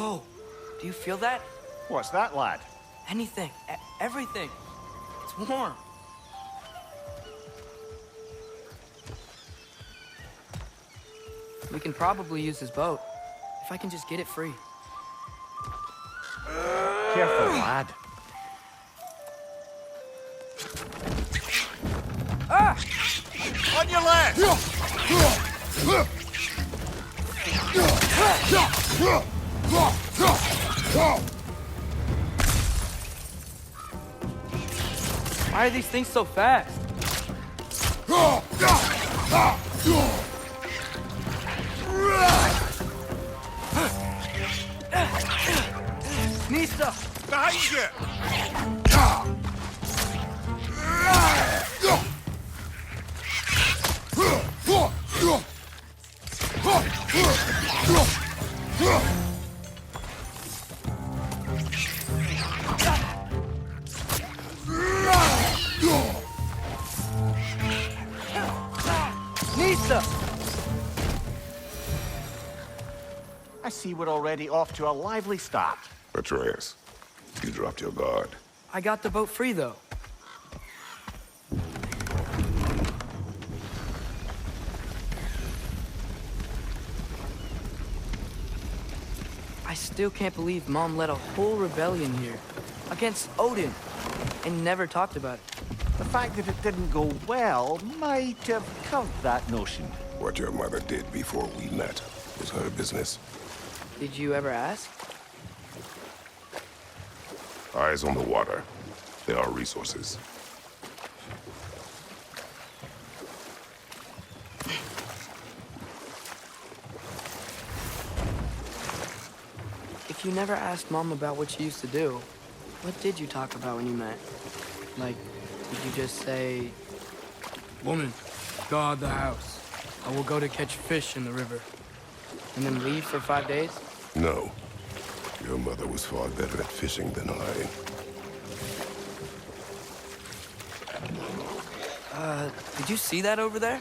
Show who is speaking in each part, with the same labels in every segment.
Speaker 1: Whoa, do you feel that?
Speaker 2: What's that, lad?
Speaker 1: Anything, everything. It's warm. We can probably use his boat, if I can just get it free.
Speaker 2: Careful, lad.
Speaker 1: Ah!
Speaker 2: On your left!
Speaker 1: Why are these things so fast? Nista!
Speaker 2: Behind you!
Speaker 1: Nista!
Speaker 2: I see we're already off to a lively start.
Speaker 3: Atreus, you dropped your guard.
Speaker 1: I got the boat free, though. I still can't believe Mom led a whole rebellion here. Against Odin. And never talked about it.
Speaker 2: The fact that it didn't go well might have curved that notion.
Speaker 3: What your mother did before we met is her business.
Speaker 1: Did you ever ask?
Speaker 3: Eyes on the water. There are resources.
Speaker 1: If you never asked Mom about what she used to do, what did you talk about when you met? Like, did you just say, "Woman, guard the house. I will go to catch fish in the river," and then leave for 5 days?
Speaker 3: No. Your mother was far better at fishing than I.
Speaker 1: Did you see that over there?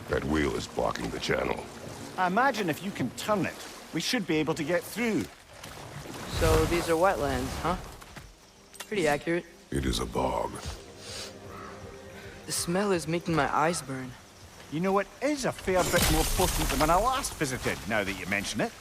Speaker 3: That wheel is blocking the channel.
Speaker 2: I imagine if you can turn it, we should be able to get through.
Speaker 1: So these are wetlands, huh? Pretty accurate.
Speaker 3: It is a bog.
Speaker 1: The smell is making my eyes burn.
Speaker 2: You know, it is a fair bit more potent than when I last visited, now that you mention it.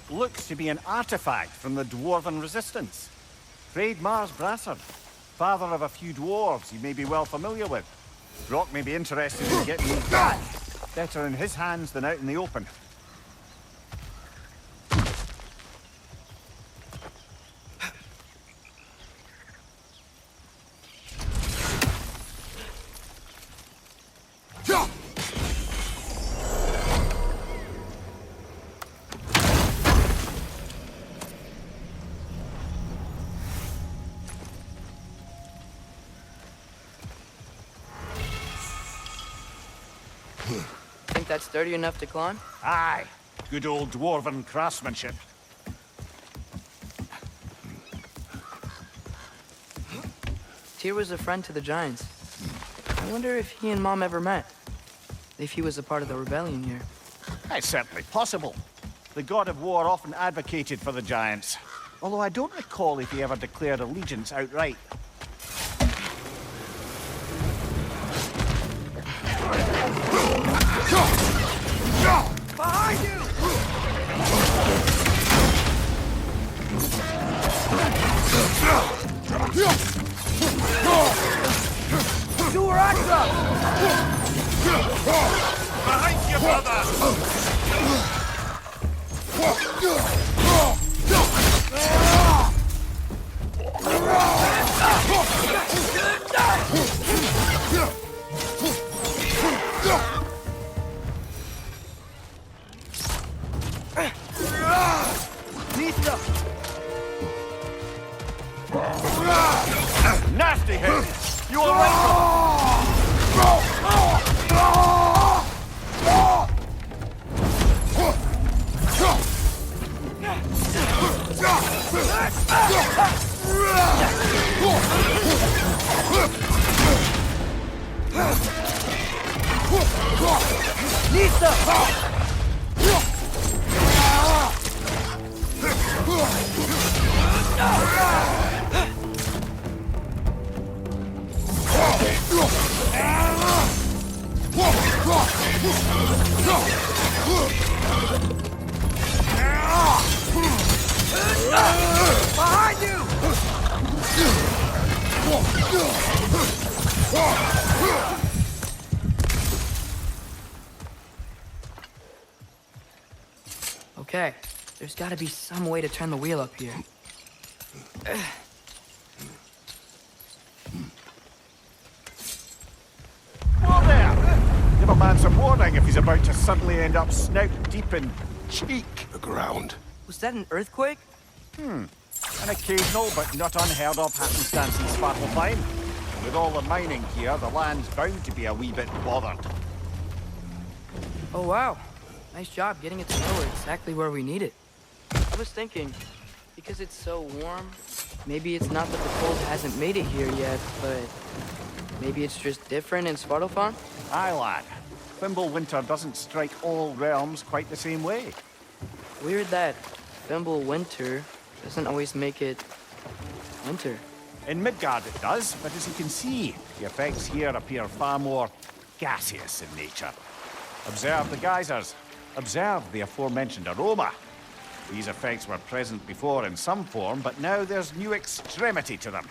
Speaker 2: Looks to be an artifact from the Dwarven Resistance. Freyd Mars Brassard, father of a few dwarves you may be well familiar with. Brock may be interested in getting these back. Better in his hands than out in the open.
Speaker 1: Think that's sturdy enough to climb?
Speaker 2: Aye, good old Dwarven craftsmanship.
Speaker 1: Tyr was a friend to the Giants. I wonder if he and Mom ever met. If he was a part of the rebellion here.
Speaker 2: It's certainly possible. The god of war often advocated for the Giants. Although I don't recall if he ever declared allegiance outright.
Speaker 1: Behind you! Do her axe up!
Speaker 2: Nasty hit! You alright?
Speaker 1: Behind you! Okay, there's gotta be some way to turn the wheel up here.
Speaker 2: Whoa there! Give a man some warning if he's about to suddenly end up snout deep in cheek.
Speaker 3: The ground.
Speaker 1: Was that an earthquake?
Speaker 2: An occasional but not unheard of happenstance in Svartalfheim. With all the mining here, the land's bound to be a wee bit bothered.
Speaker 1: Oh wow, nice job getting it to know exactly where we need it. I was thinking, because it's so warm, maybe it's not that the cold hasn't made it here yet, but maybe it's just different in Svartalfheim?
Speaker 2: Aye, lad. Winter doesn't strike all realms quite the same way.
Speaker 1: Weird that Winter doesn't always make it winter.
Speaker 2: In Midgard it does, but as you can see, the effects here appear far more gaseous in nature. Observe the geysers. Observe the aforementioned aroma. These effects were present before in some form, but now there's new extremity to them.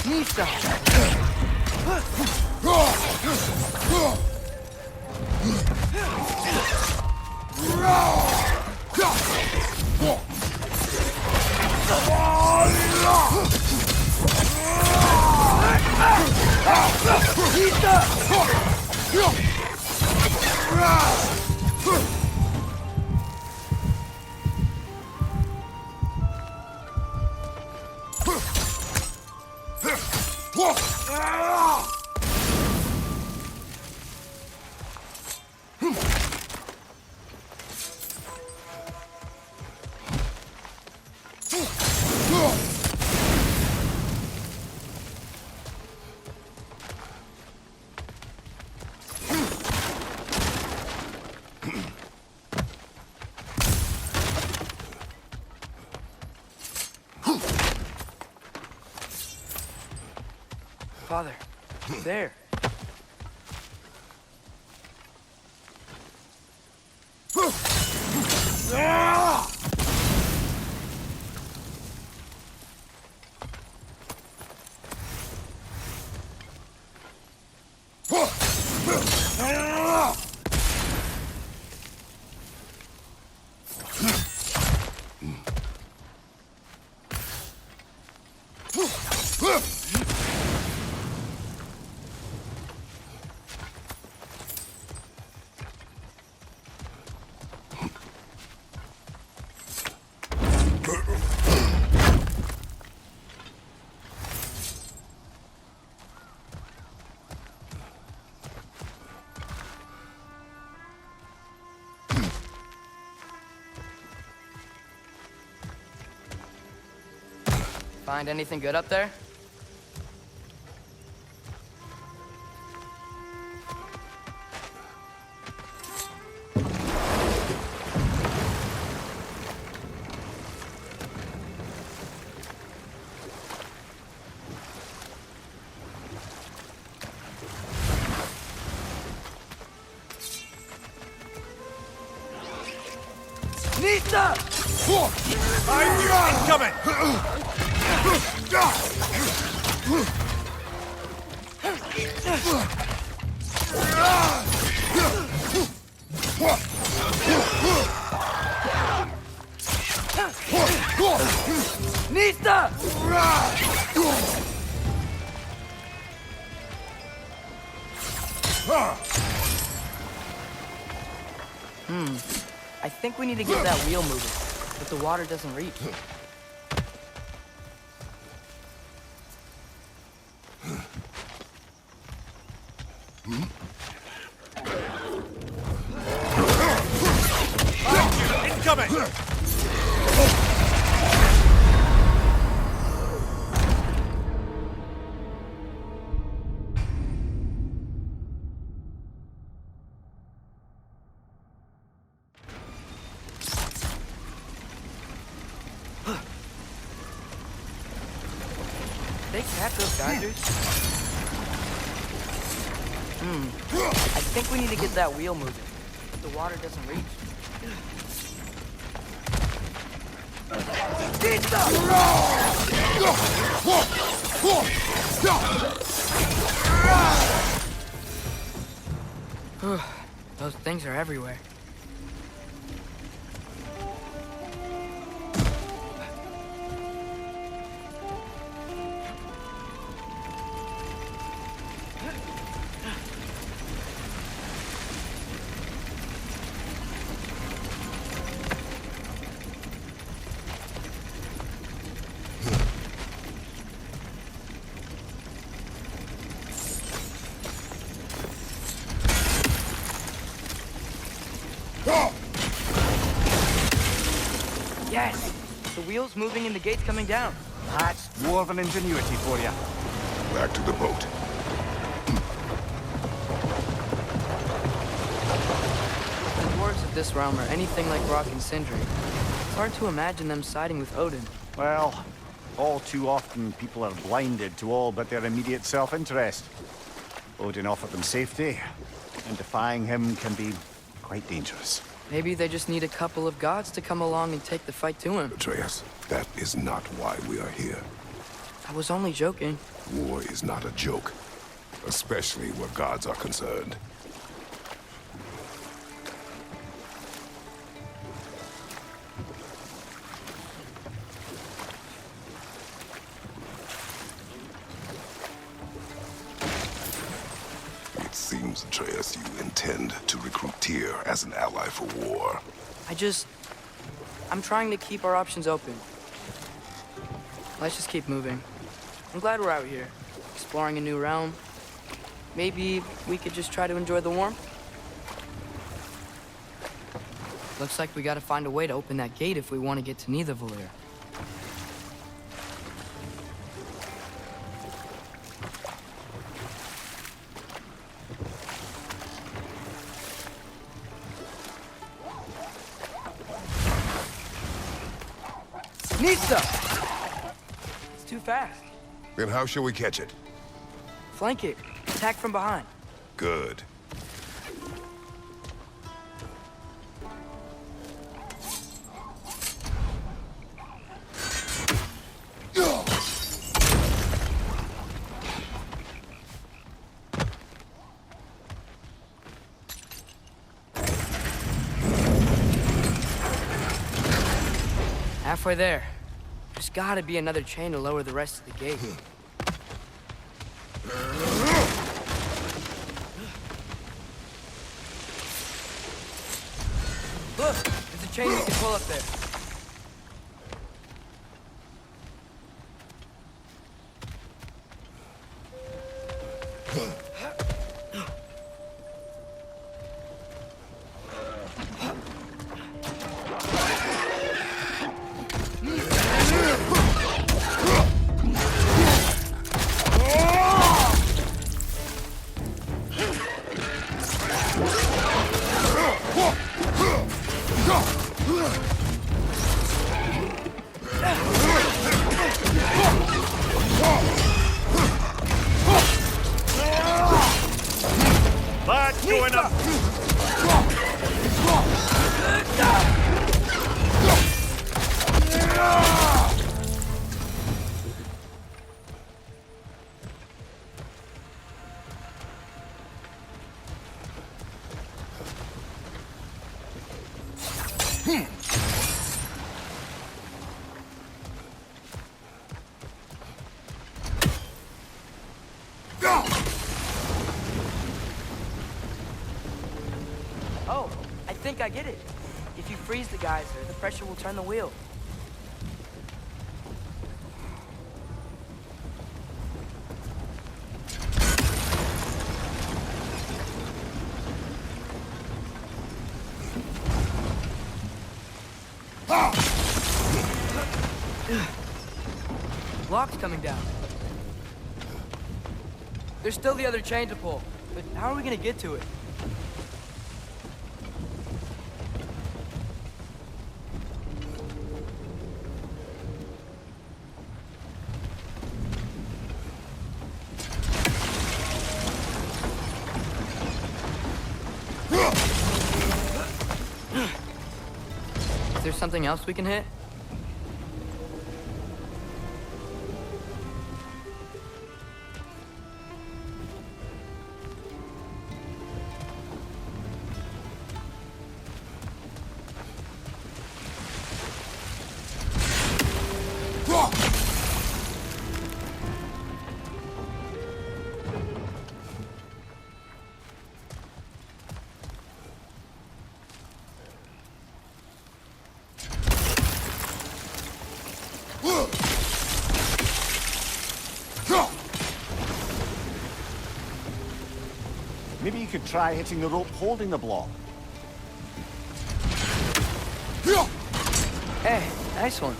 Speaker 1: Nisa! Father, there. Find anything good up there? Nisa!
Speaker 2: I'm coming!
Speaker 1: Nisa! I think we need to get that wheel moving, but the water doesn't reach.
Speaker 2: Incoming!
Speaker 1: They cap those geysers? I think we need to get that wheel moving, but the water doesn't reach. Those things are everywhere. Yes! The wheel's moving and the gate's coming down.
Speaker 2: That's dwarven ingenuity for you.
Speaker 3: Back to the boat.
Speaker 1: The dwarves of this realm are anything like Rock and Sindri. It's hard to imagine them siding with Odin.
Speaker 2: Well, all too often people are blinded to all but their immediate self-interest. Odin offered them safety, and defying him can be quite dangerous.
Speaker 1: Maybe they just need a couple of gods to come along and take the fight to him.
Speaker 3: Atreus, that is not why we are here.
Speaker 1: I was only joking.
Speaker 3: War is not a joke, especially where gods are concerned. It seems, Atreus, you intend to recruit Tyr as an ally for war.
Speaker 1: I'm trying to keep our options open. Let's just keep moving. I'm glad we're out here, exploring a new realm. Maybe we could just try to enjoy the warmth? Looks like we gotta find a way to open that gate if we want to get to NIDAVELLIR. Nista! It's too fast.
Speaker 3: Then how shall we catch it?
Speaker 1: Flank it. Attack from behind.
Speaker 3: Good.
Speaker 1: Halfway there. There's gotta be another chain to lower the rest of the gate. Look! There's a chain we can pull up there.
Speaker 2: That's going up!
Speaker 1: Oh, I think I get it. If you freeze the geyser, the pressure will turn the wheel. Lock's coming down. There's still the other chain to pull, but how are we gonna get to it? Is there something else we can hit?
Speaker 2: Maybe you could try hitting the rope holding the block.
Speaker 1: Hey, nice one.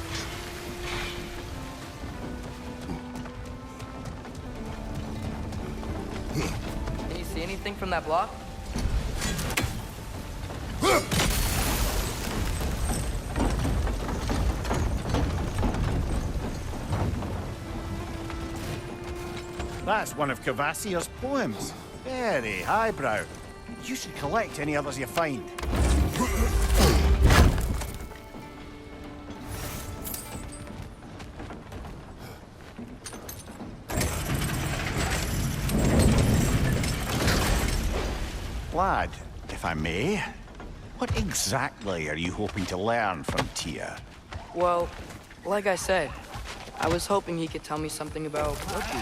Speaker 1: Can you see anything from that block?
Speaker 2: That's one of Cavassier's poems. Very highbrow. You should collect any others you find. Lad, if I may, what exactly are you hoping to learn from Tyr?
Speaker 1: Well, like I said, I was hoping he could tell me something about Loki.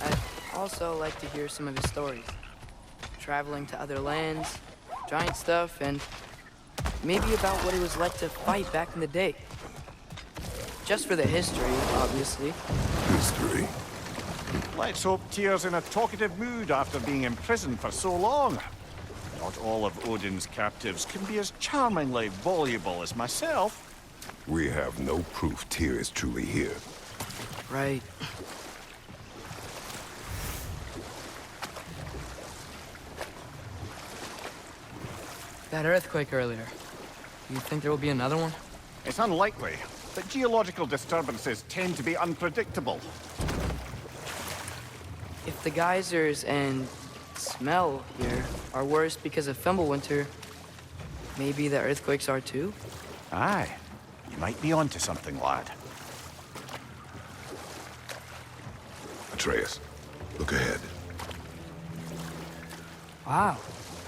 Speaker 1: I'd also like to hear some of his stories. Traveling to other lands, giant stuff, and maybe about what it was like to fight back in the day. Just for the history, obviously.
Speaker 3: History?
Speaker 2: Let's hope Tyr's in a talkative mood after being imprisoned for so long. Not all of Odin's captives can be as charmingly voluble as myself.
Speaker 3: We have no proof Tyr is truly here.
Speaker 1: Right. That earthquake earlier. Do you think there will be another one?
Speaker 2: It's unlikely, but geological disturbances tend to be unpredictable.
Speaker 1: If the geysers and smell here are worse because of Fimbulwinter, maybe the earthquakes are too?
Speaker 2: Aye, you might be onto something, lad.
Speaker 3: Atreus, look ahead.
Speaker 1: Wow.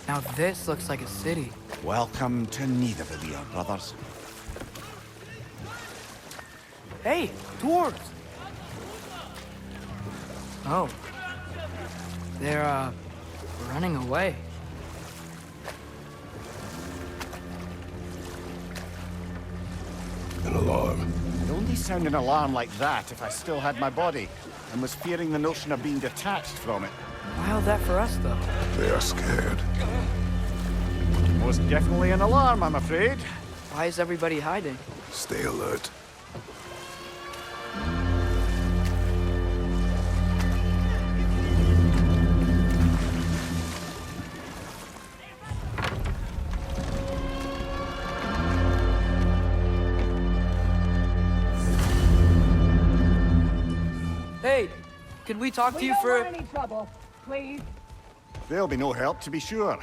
Speaker 1: Now this looks like a city.
Speaker 2: Welcome to NIDAVELLIR, brothers.
Speaker 1: Hey, dwarves! Oh. They're, running away.
Speaker 3: An alarm.
Speaker 2: I'd only sound an alarm like that if I still had my body, and was fearing the notion of being detached from it.
Speaker 1: Wild that for us, though.
Speaker 3: They are scared.
Speaker 2: Most definitely an alarm, I'm afraid.
Speaker 1: Why is everybody hiding?
Speaker 3: Stay alert.
Speaker 1: Hey, could we talk to you
Speaker 4: We
Speaker 1: for...
Speaker 4: don't want any trouble, please.
Speaker 2: There'll be no help, to be sure.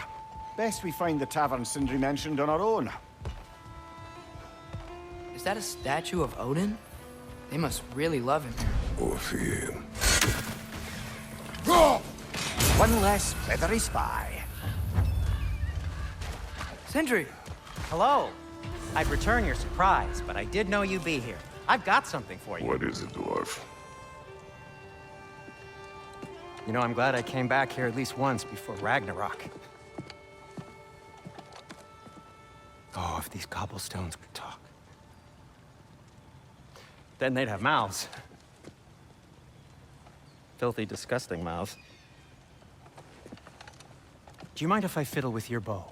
Speaker 2: Best we find the tavern Sindri mentioned on our own.
Speaker 1: Is that a statue of Odin? They must really love him here.
Speaker 3: Or fear him.
Speaker 2: One less feathery spy.
Speaker 1: Sindri!
Speaker 5: Hello. I'd return your surprise, but I did know you'd be here. I've got something for you.
Speaker 3: What is it, dwarf?
Speaker 5: You know, I'm glad I came back here at least once before Ragnarok. Oh, if these cobblestones could talk. Then they'd have mouths. Filthy, disgusting mouths. Do you mind if I fiddle with your bow?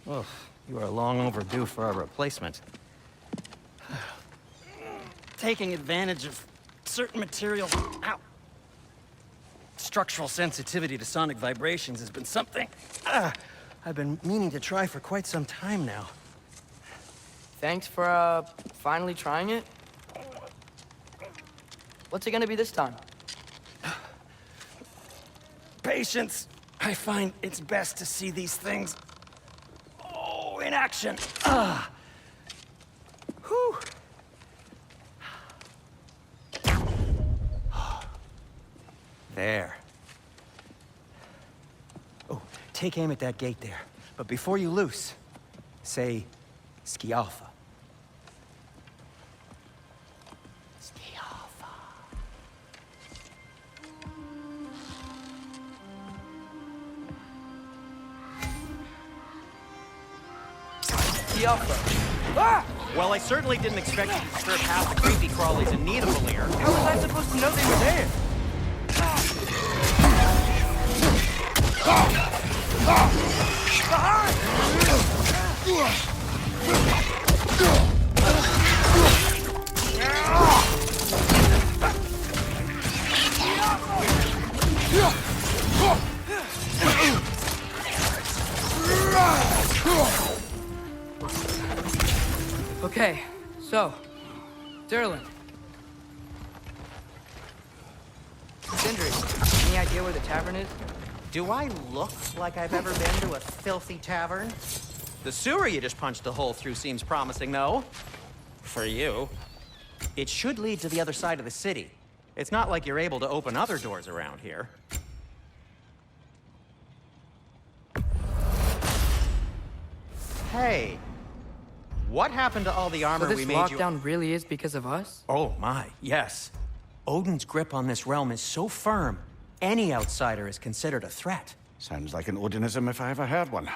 Speaker 5: Oh, you are long overdue for a replacement. Taking advantage of certain materials. Ow! Structural sensitivity to sonic vibrations has been something I've been meaning to try for quite some time now.
Speaker 1: Thanks for, finally trying it. What's it gonna be this time?
Speaker 5: Patience. I find it's best to see these things, in action. Whew. There. Oh, take aim at that gate there. But before you loose, say, Ski Alpha. Ski Alpha.
Speaker 1: The Alpha. Ah!
Speaker 5: Well, I certainly didn't expect you to disturb half the creepy crawlies in NIDAVELLIR.
Speaker 1: How was I supposed to know they were there? Okay, so, Derlin. Sindri, any idea where the tavern is?
Speaker 5: Do I look like I've ever been to a filthy tavern? The sewer you just punched a hole through seems promising, though. For you. It should lead to the other side of the city. It's not like you're able to open other doors around here. Hey, what happened to all the armor
Speaker 1: So
Speaker 5: we
Speaker 1: this
Speaker 5: made you?
Speaker 1: lockdown really is because of us?
Speaker 5: Oh my, yes. Odin's grip on this realm is so firm, any outsider is considered a threat.
Speaker 2: Sounds like an Odinism if I ever heard one.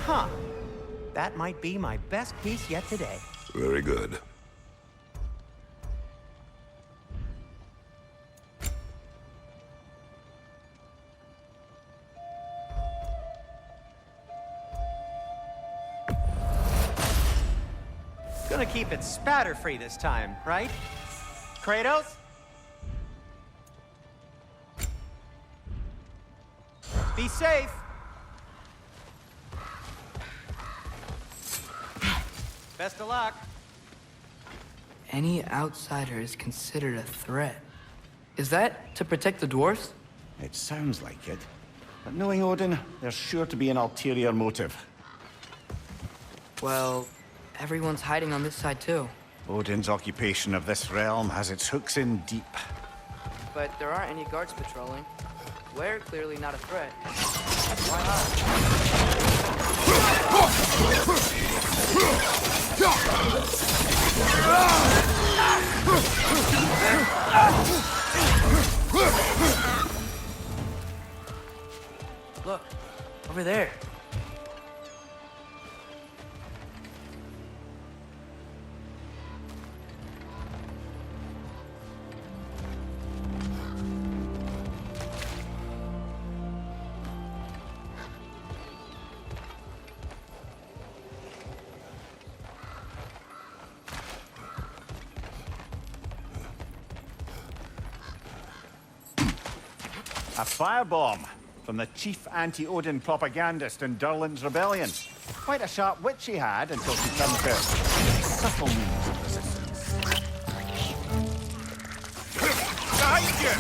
Speaker 5: Huh. That might be my best piece yet today.
Speaker 3: Very good.
Speaker 5: Gonna keep it spatter-free this time, right? Kratos? Be safe! Best of luck.
Speaker 1: Any outsider is considered a threat. Is that to protect the dwarves?
Speaker 2: It sounds like it. But knowing Odin, there's sure to be an ulterior motive.
Speaker 1: Well, everyone's hiding on this side too.
Speaker 2: Odin's occupation of this realm has its hooks in deep.
Speaker 1: But there aren't any guards patrolling. We're clearly not a threat. Why not? Look, over there.
Speaker 2: A firebomb from the chief anti-Odin propagandist in Durlin's rebellion. Quite a sharp wit she had until she turned to subtle means of resistance. Behind you!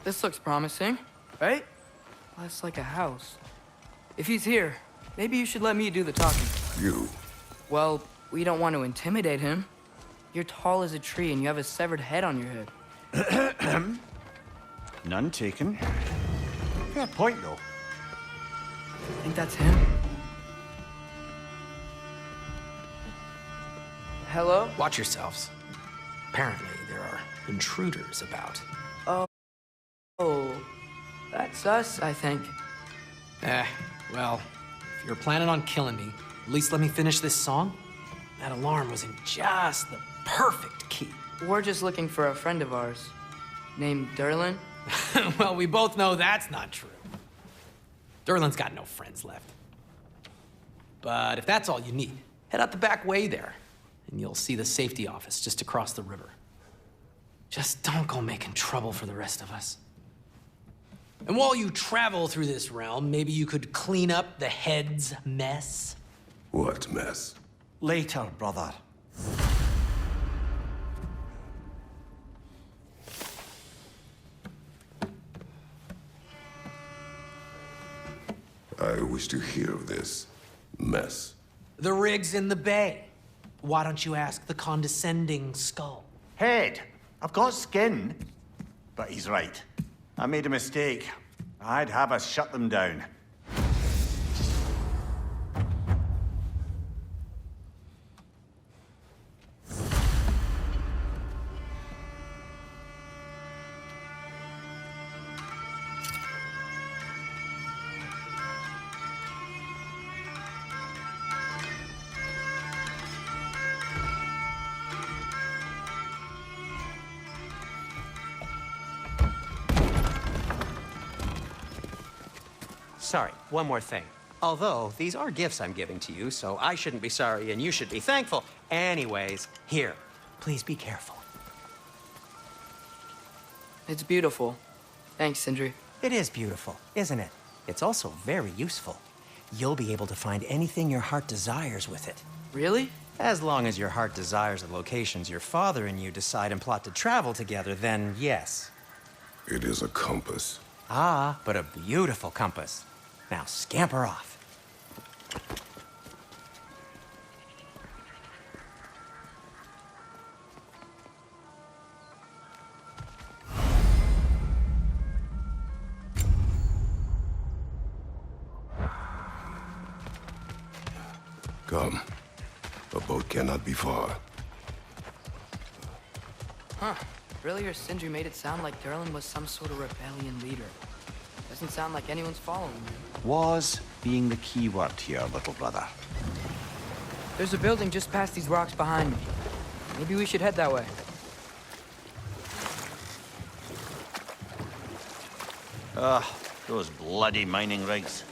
Speaker 1: This looks promising, right? Less like a house. If he's here, maybe you should let me do the talking.
Speaker 3: You.
Speaker 1: Well, we don't want to intimidate him. You're tall as a tree and you have a severed head on your head.
Speaker 2: None taken. Fair point, though.
Speaker 1: Think that's him? Hello?
Speaker 4: Watch yourselves. Apparently, there are intruders about.
Speaker 1: Oh, that's us, I think.
Speaker 4: Well, if you're planning on killing me, at least let me finish this song. That alarm was in just the perfect key.
Speaker 1: We're just looking for a friend of ours named Derlin.
Speaker 4: Well, we both know that's not true. Derlin's got no friends left. But if that's all you need, head out the back way there, and you'll see the safety office just across the river. Just don't go making trouble for the rest of us. And while you travel through this realm, maybe you could clean up the head's mess.
Speaker 3: What mess?
Speaker 2: Later, brother.
Speaker 3: I wish to hear of this mess.
Speaker 4: The rig's in the bay. Why don't you ask the condescending skull?
Speaker 2: Head. I've got skin. But he's right. I made a mistake. I'd have us shut them down.
Speaker 5: Sorry, one more thing. Although, these are gifts I'm giving to you, so I shouldn't be sorry and you should be thankful. Anyways, here, please be careful.
Speaker 1: It's beautiful. Thanks, Sindri.
Speaker 5: It is beautiful, isn't it? It's also very useful. You'll be able to find anything your heart desires with it.
Speaker 1: Really?
Speaker 5: As long as your heart desires the locations your father and you decide and plot to travel together, then yes.
Speaker 3: It is a compass.
Speaker 5: Ah, but a beautiful compass. Now scamper off.
Speaker 3: Come. A boat cannot be far.
Speaker 1: Huh. Earlier, Sindri made it sound like Derlin was some sort of rebellion leader. Doesn't sound like anyone's following him.
Speaker 2: Was being the key word here, little brother.
Speaker 1: There's a building just past these rocks behind me. Maybe we should head that way.
Speaker 2: Those bloody mining rigs.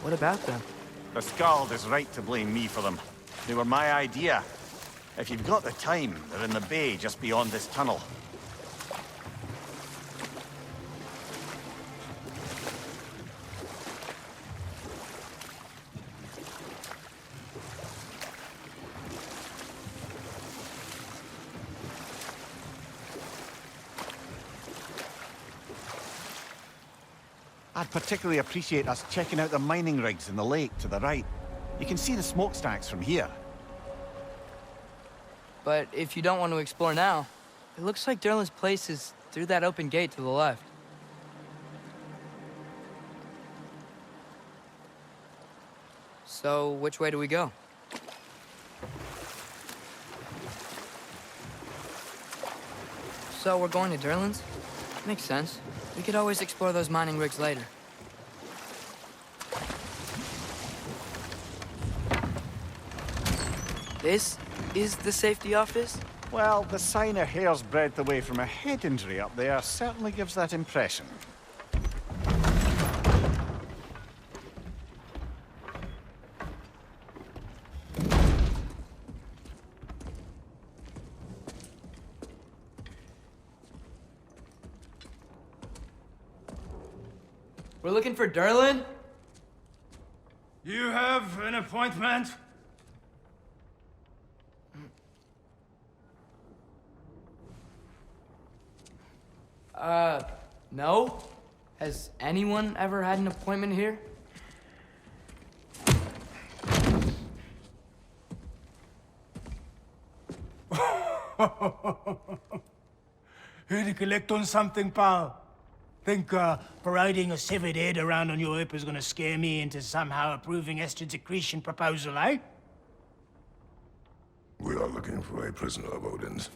Speaker 1: What about them?
Speaker 2: The Skald is right to blame me for them. They were my idea. If you've got the time, they're in the bay just beyond this tunnel. I'd particularly appreciate us checking out the mining rigs in the lake to the right. You can see the smokestacks from here.
Speaker 1: But if you don't want to explore now, it looks like Derlin's place is through that open gate to the left. So, which way do we go? So, we're going to Derlin's? Makes sense. We could always explore those mining rigs later. This is the safety office?
Speaker 2: Well, the sign a hair's breadth away from a head injury up there certainly gives that impression.
Speaker 1: We're looking for Durlin?
Speaker 6: You have an appointment?
Speaker 1: No. Has anyone ever had an appointment here?
Speaker 6: Here to collect on something, pal? Think, parading a severed head around on your hip is gonna scare me into somehow approving Esther's accretion proposal, eh?
Speaker 3: We are looking for a prisoner of Odin's.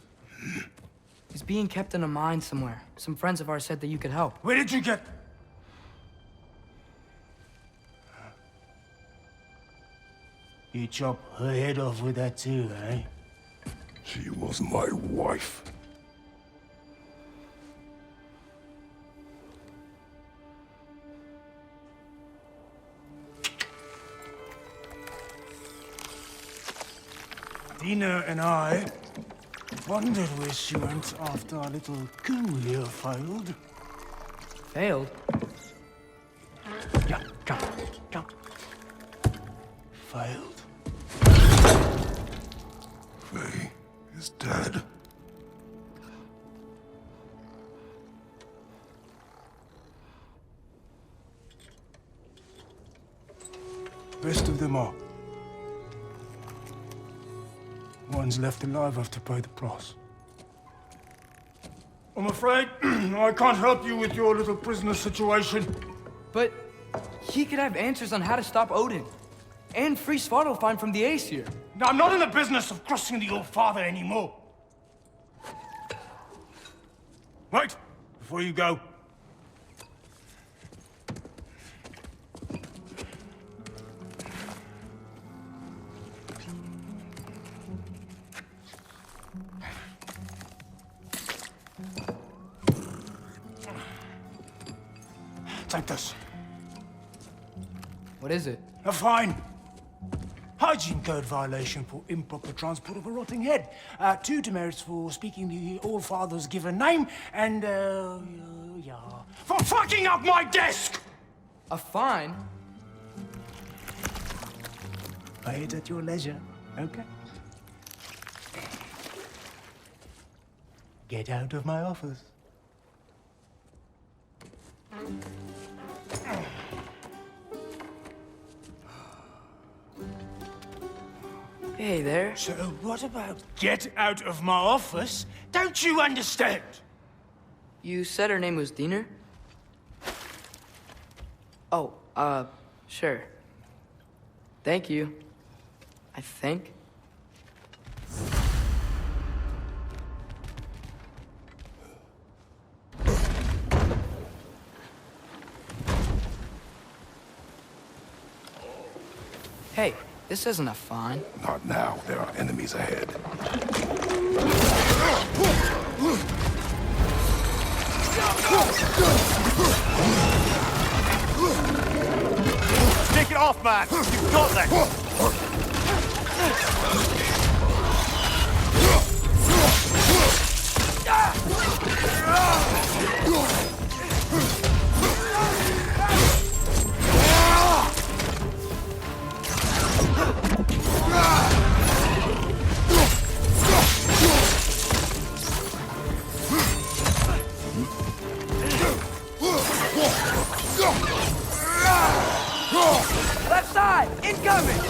Speaker 1: He's being kept in a mine somewhere. Some friends of ours said that you could help.
Speaker 6: Where did you get... You chop her head off with that too, eh?
Speaker 3: She was my wife.
Speaker 6: Dina and I wondered where she went after our little coup here failed.
Speaker 1: Failed?
Speaker 6: Yeah, jump. Failed.
Speaker 3: Faye is dead.
Speaker 6: Rest of them are. One's left alive have to pay the price. I'm afraid I can't help you with your little prisoner situation.
Speaker 1: But he could have answers on how to stop Odin. And free Svartalfheim from the Aesir.
Speaker 6: Now, I'm not in the business of crossing the old father anymore. Wait, before you go. Take this.
Speaker 1: What is it?
Speaker 6: A fine. Hygiene code violation for improper transport of a rotting head. 2 demerits for speaking the All-Father's given name, and, yeah. For fucking up my desk!
Speaker 1: A fine?
Speaker 6: Pay it at your leisure, okay? Get out of my office.
Speaker 1: Hey there.
Speaker 6: So what about get out of my office? Don't you understand?
Speaker 1: You said her name was Diener? Oh, sure. Thank you. I think. Hey, this isn't a fine.
Speaker 3: Not now. There are enemies ahead.
Speaker 2: Take it off, man! You've got this!
Speaker 1: Left side! Incoming!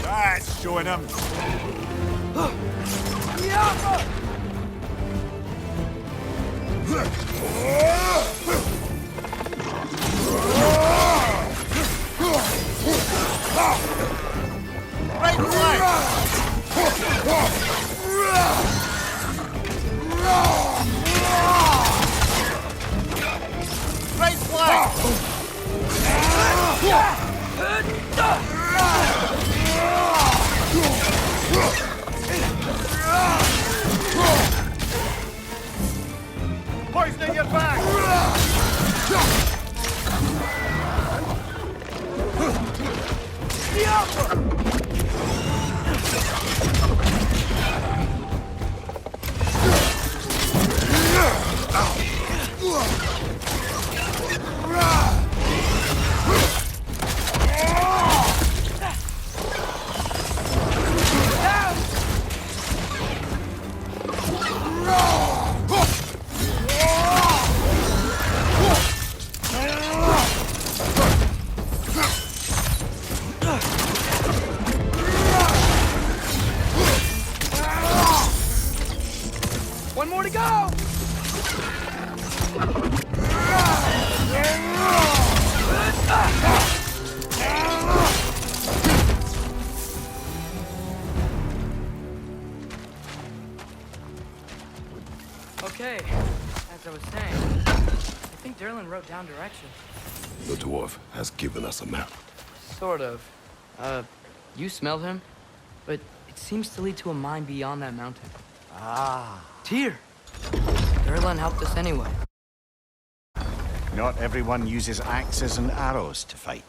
Speaker 2: That's showing him. Right flank! Right flank!
Speaker 1: One more to go! Okay, as I was saying, I think Derlin wrote down directions.
Speaker 3: The dwarf has given us a map.
Speaker 1: Sort of. You smelled him? But it seems to lead to a mine beyond that mountain.
Speaker 2: Ah.
Speaker 1: Tyr! Derlin helped us anyway.
Speaker 2: Not everyone uses axes and arrows to fight.